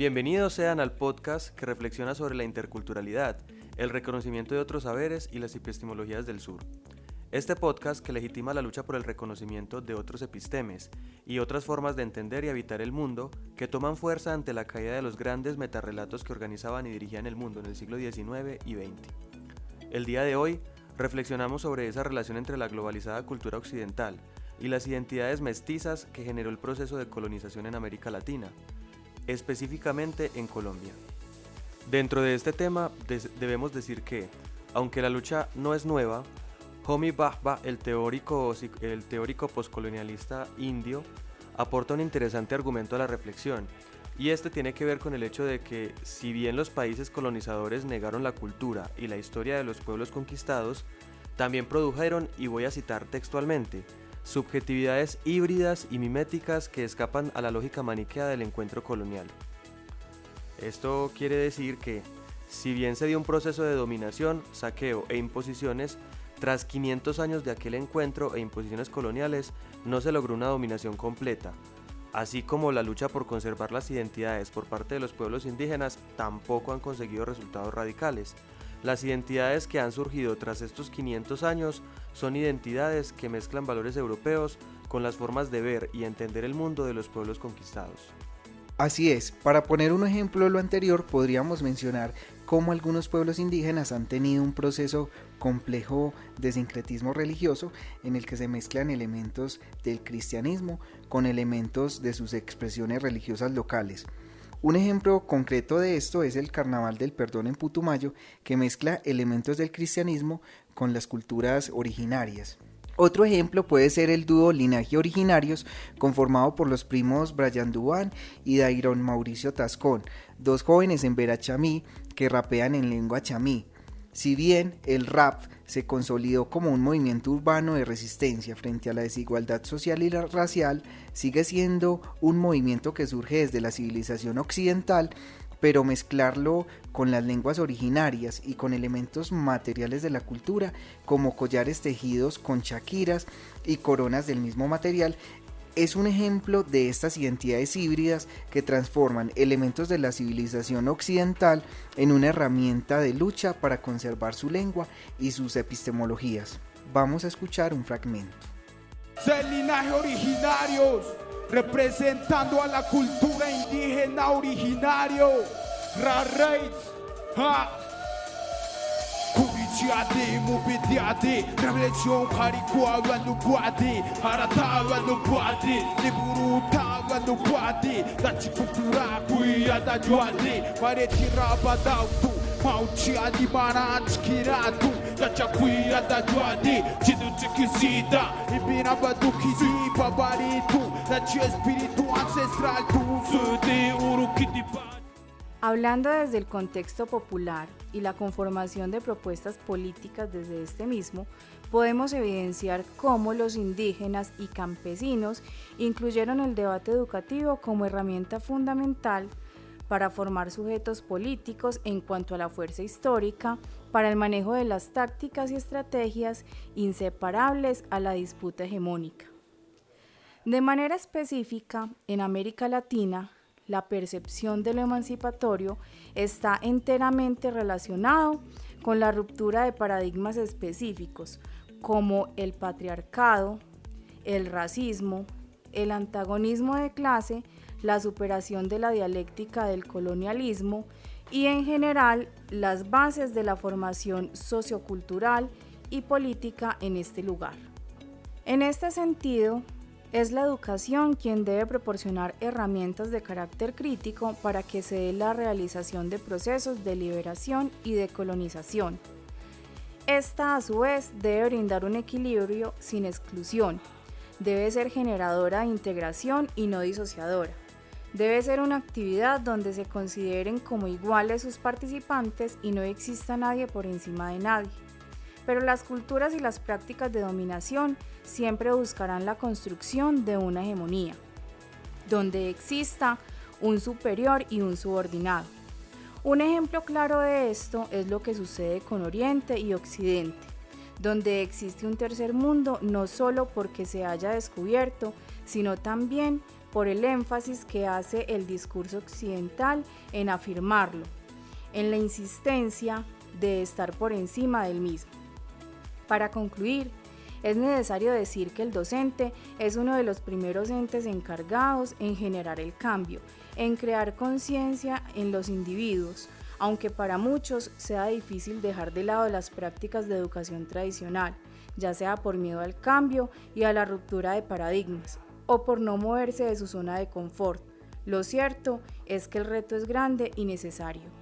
Bienvenidos sean al podcast que reflexiona sobre la interculturalidad, el reconocimiento de otros saberes y las epistemologías del sur. Este podcast que legitima la lucha por el reconocimiento de otros epistemes y otras formas de entender y habitar el mundo que toman fuerza ante la caída de los grandes metarrelatos que organizaban y dirigían el mundo en el siglo XIX y XX. El día de hoy reflexionamos sobre esa relación entre la globalizada cultura occidental y las identidades mestizas que generó el proceso de colonización en América Latina, específicamente en Colombia. Dentro de este tema debemos decir que, aunque la lucha no es nueva, Homi Bhabha, el teórico postcolonialista indio, aporta un interesante argumento a la reflexión, y este tiene que ver con el hecho de que, si bien los países colonizadores negaron la cultura y la historia de los pueblos conquistados, también produjeron, y voy a citar textualmente, subjetividades híbridas y miméticas que escapan a la lógica maniquea del encuentro colonial. Esto quiere decir que, si bien se dio un proceso de dominación, saqueo e imposiciones, tras 500 años de aquel encuentro e imposiciones coloniales, no se logró una dominación completa, así como la lucha por conservar las identidades por parte de los pueblos indígenas tampoco han conseguido resultados radicales. Las identidades que han surgido tras estos 500 años son identidades que mezclan valores europeos con las formas de ver y entender el mundo de los pueblos conquistados. Así es, para poner un ejemplo de lo anterior, podríamos mencionar cómo algunos pueblos indígenas han tenido un proceso complejo de sincretismo religioso en el que se mezclan elementos del cristianismo con elementos de sus expresiones religiosas locales. Un ejemplo concreto de esto es el Carnaval del Perdón en Putumayo, que mezcla elementos del cristianismo con las culturas originarias. Otro ejemplo puede ser el dúo Linaje Originarios, conformado por los primos Brian Dubán y Dairon Mauricio Tascón, dos jóvenes en Vera Chamí que rapean en lengua chamí. Si bien el rap se consolidó como un movimiento urbano de resistencia frente a la desigualdad social y racial, sigue siendo un movimiento que surge desde la civilización occidental, pero mezclarlo con las lenguas originarias y con elementos materiales de la cultura, como collares tejidos con chaquiras y coronas del mismo material, es un ejemplo de estas identidades híbridas que transforman elementos de la civilización occidental en una herramienta de lucha para conservar su lengua y sus epistemologías. Vamos a escuchar un fragmento. Ser linaje originarios, representando a la cultura indígena originario. Rareis, ha. Kurichiade, mubidiade, reflexión caricua no puede, haratava no puede, liburutava no puede, da cultura cuia da joade, parete rabadalto, mauti alimarante kirado, da chacuia da joade, tido tiquisida, e binaba do kizi, babarito, da tia espírito ancestral, do de uruquidipa. Hablando desde el contexto popular y la conformación de propuestas políticas desde este mismo, podemos evidenciar cómo los indígenas y campesinos incluyeron el debate educativo como herramienta fundamental para formar sujetos políticos en cuanto a la fuerza histórica, para el manejo de las tácticas y estrategias inseparables a la disputa hegemónica. De manera específica, en América Latina, la percepción de lo emancipatorio está enteramente relacionado con la ruptura de paradigmas específicos como el patriarcado, el racismo, el antagonismo de clase, la superación de la dialéctica del colonialismo y en general las bases de la formación sociocultural y política en este lugar. En este sentido, es la educación quien debe proporcionar herramientas de carácter crítico para que se dé la realización de procesos de liberación y de colonización. Esta, a su vez, debe brindar un equilibrio sin exclusión, debe ser generadora de integración y no disociadora. Debe ser una actividad donde se consideren como iguales sus participantes y no exista nadie por encima de nadie. Pero las culturas y las prácticas de dominación siempre buscarán la construcción de una hegemonía, donde exista un superior y un subordinado. Un ejemplo claro de esto es lo que sucede con Oriente y Occidente, donde existe un tercer mundo no solo porque se haya descubierto, sino también por el énfasis que hace el discurso occidental en afirmarlo, en la insistencia de estar por encima del mismo. Para concluir, es necesario decir que el docente es uno de los primeros entes encargados en generar el cambio, en crear conciencia en los individuos, aunque para muchos sea difícil dejar de lado las prácticas de educación tradicional, ya sea por miedo al cambio y a la ruptura de paradigmas, o por no moverse de su zona de confort. Lo cierto es que el reto es grande y necesario.